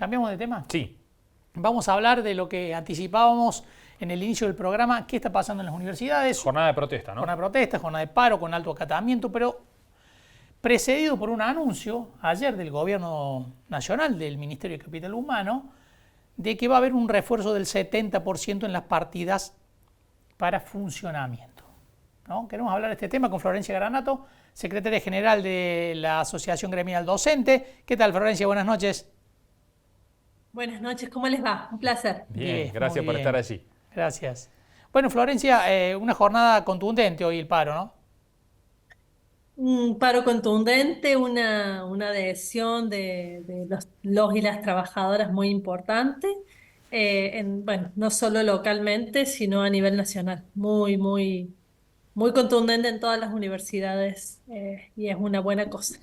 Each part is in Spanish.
¿Cambiamos de tema? Sí. Vamos a hablar de lo que anticipábamos en el inicio del programa, qué está pasando en las universidades. Jornada de protesta, ¿no? Jornada de protesta, jornada de paro con alto acatamiento, pero precedido por un anuncio ayer del Gobierno Nacional, del Ministerio de Capital Humano, de que va a haber un refuerzo del 70% en las partidas para funcionamiento, ¿no? Queremos hablar de este tema con Florencia Granato, secretaria general de la Asociación Gremial Docente. ¿Qué tal, Florencia? Buenas noches. Buenas noches, ¿cómo les va? Un placer. Bien, gracias por estar allí. Gracias. Bueno, Florencia, una jornada contundente hoy el paro, ¿no? Un paro contundente, una adhesión de los y las trabajadoras muy importante, bueno, no solo localmente, sino a nivel nacional. Muy contundente en todas las universidades y es una buena cosa.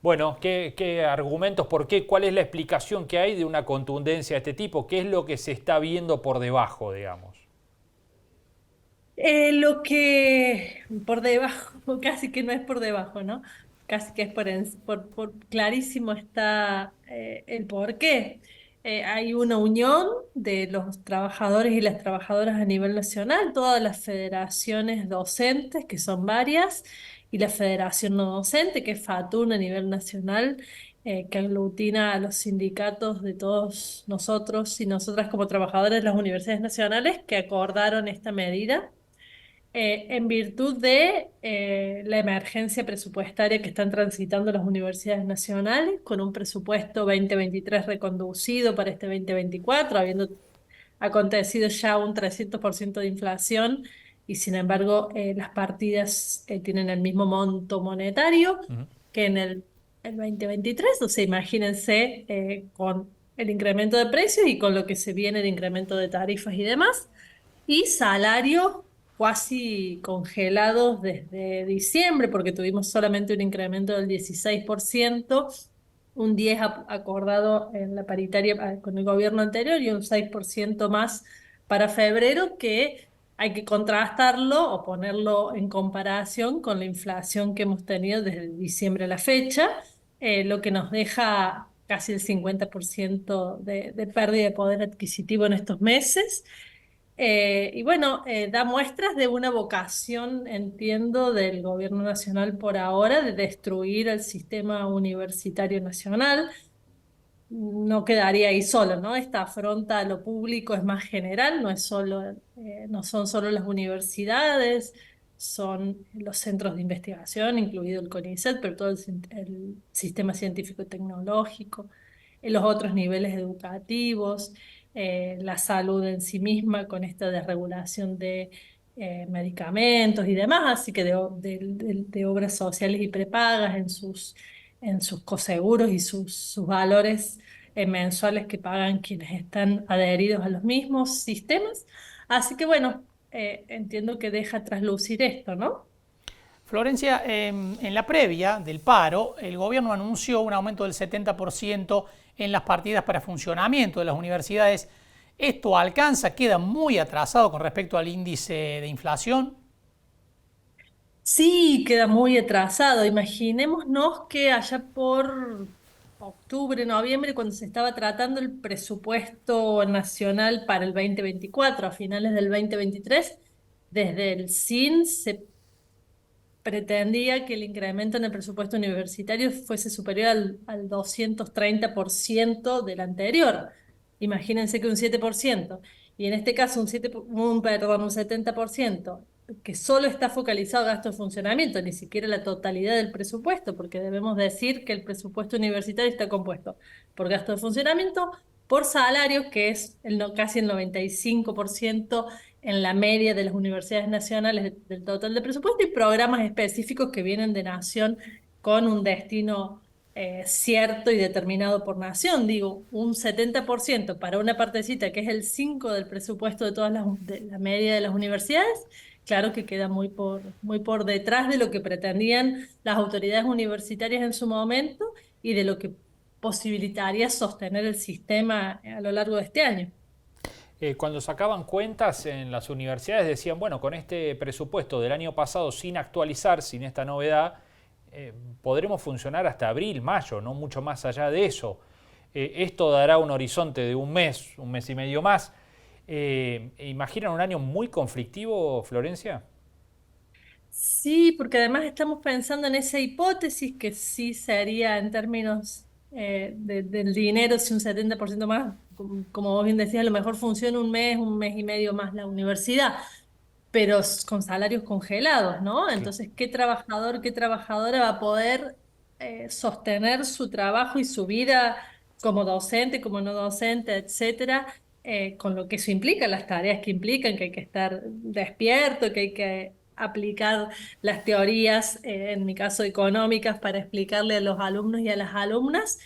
Bueno, ¿qué argumentos, por qué, cuál es la explicación que hay de una contundencia de este tipo? ¿Qué es lo que se está viendo por debajo, digamos? Lo que por debajo, casi que no es por debajo, ¿no? Casi que es por clarísimo está el porqué. Hay una unión de los trabajadores y las trabajadoras a nivel nacional, todas las federaciones docentes, que son varias, y la federación no docente, que es FATUN a nivel nacional, que aglutina a los sindicatos de todos nosotros y nosotras como trabajadores de las universidades nacionales que acordaron esta medida en virtud de la emergencia presupuestaria que están transitando las universidades nacionales, con un presupuesto 2023 reconducido para este 2024, habiendo acontecido ya un 300% de inflación, y sin embargo las partidas tienen el mismo monto monetario que en el 2023, o sea, imagínense con el incremento de precios y con lo que se viene el incremento de tarifas y demás, y salarios casi congelados desde diciembre, porque tuvimos solamente un incremento del 16%, un 10% acordado en la paritaria con el gobierno anterior y un 6% más para febrero, que hay que contrastarlo o ponerlo en comparación con la inflación que hemos tenido desde diciembre a la fecha, lo que nos deja casi el 50% de pérdida de poder adquisitivo en estos meses. Y bueno, da muestras de una vocación, entiendo, del gobierno nacional por ahora de destruir el sistema universitario nacional. No quedaría ahí solo, ¿no? Esta afronta a lo público, es más general, no son solo las universidades, son los centros de investigación, incluido el CONICET, pero todo el sistema científico-tecnológico, los otros niveles educativos, la salud en sí misma con esta desregulación de medicamentos y demás, así que de obras sociales y prepagas en sus coseguros y sus valores mensuales que pagan quienes están adheridos a los mismos sistemas. Así que bueno, entiendo que deja traslucir esto, ¿no? Florencia, en la previa del paro, el gobierno anunció un aumento del 70% en las partidas para funcionamiento de las universidades. ¿Esto alcanza, queda muy atrasado con respecto al índice de inflación? Sí, queda muy atrasado. Imaginémonos que allá por octubre, noviembre, cuando se estaba tratando el presupuesto nacional para el 2024, a finales del 2023, desde el SIN se pretendía que el incremento en el presupuesto universitario fuese superior al 230% del anterior. Imagínense que un 7%, y en este caso un 70%, que solo está focalizado a gasto de funcionamiento, ni siquiera la totalidad del presupuesto, porque debemos decir que el presupuesto universitario está compuesto por gasto de funcionamiento, por salarios, que es casi el 95% en la media de las universidades nacionales del total de presupuesto, y programas específicos que vienen de nación con un destino cierto y determinado por nación. Digo, un 70% para una partecita que es el 5% del presupuesto de la media de las universidades, claro que queda muy por detrás de lo que pretendían las autoridades universitarias en su momento y de lo que posibilitaría sostener el sistema a lo largo de este año. Cuando sacaban cuentas en las universidades decían, bueno, con este presupuesto del año pasado sin actualizar, sin esta novedad, podremos funcionar hasta abril, mayo, no mucho más allá de eso. Esto dará un horizonte de un mes y medio más. ¿Imaginan un año muy conflictivo, Florencia? Sí, porque además estamos pensando en esa hipótesis que sí sería en términos del dinero, si un 70% más, como vos bien decías, a lo mejor funciona un mes y medio más la universidad, pero con salarios congelados, ¿no? Entonces, qué trabajadora va a poder sostener su trabajo y su vida como docente, como no docente, etcétera, con lo que eso implica, las tareas que implican, que hay que estar despierto, que hay que aplicar las teorías, en mi caso económicas, para explicarle a los alumnos y a las alumnas.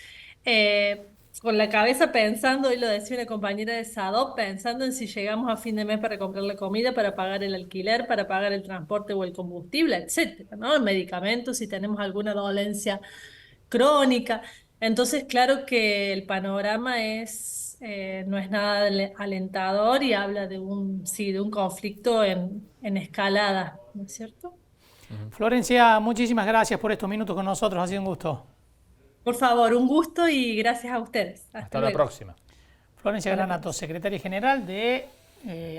Eh, con la cabeza pensando, y lo decía una compañera de SADOP, pensando en si llegamos a fin de mes para comprar la comida, para pagar el alquiler, para pagar el transporte o el combustible, etcétera, ¿no? En medicamentos, si tenemos alguna dolencia crónica. Entonces, claro que el panorama no es nada alentador y habla de sí, de un conflicto en escalada, ¿no es cierto? Florencia, muchísimas gracias por estos minutos con nosotros, ha sido un gusto. Por favor, un gusto y gracias a ustedes. Hasta Hasta la luego. próxima. Florencia Hasta la Granato, próxima. secretaria general de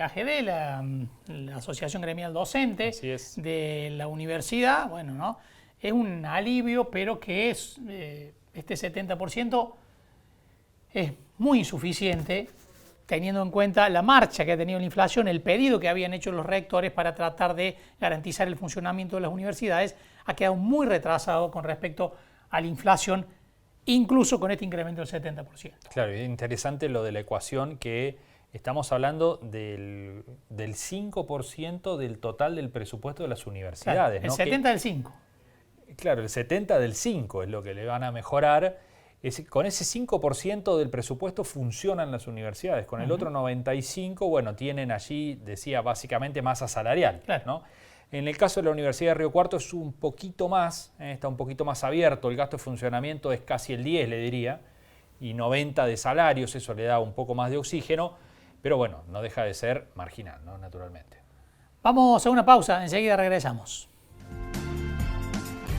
AGD, la Asociación Gremial Docente Así es. de la universidad. Bueno, ¿no? Es un alivio, pero que este 70% es muy insuficiente, teniendo en cuenta la marcha que ha tenido la inflación, el pedido que habían hecho los rectores para tratar de garantizar el funcionamiento de las universidades, ha quedado muy retrasado con respecto a la inflación, incluso con este incremento del 70%. Claro, es interesante lo de la ecuación, que estamos hablando del 5% del total del presupuesto de las Claro, universidades, el ¿no? 70 del 5. Claro, el 70 del 5 es lo que le van a mejorar. Con ese 5% del presupuesto funcionan las universidades. Con el otro 95%, bueno, tienen allí, decía, básicamente masa salarial, Claro. ¿no? En el caso de la Universidad de Río Cuarto es un poquito más, está un poquito más abierto. El gasto de funcionamiento es casi el 10, le diría, y 90 de salarios, eso le da un poco más de oxígeno, pero bueno, no deja de ser marginal, ¿no? Naturalmente. Vamos a una pausa, enseguida regresamos.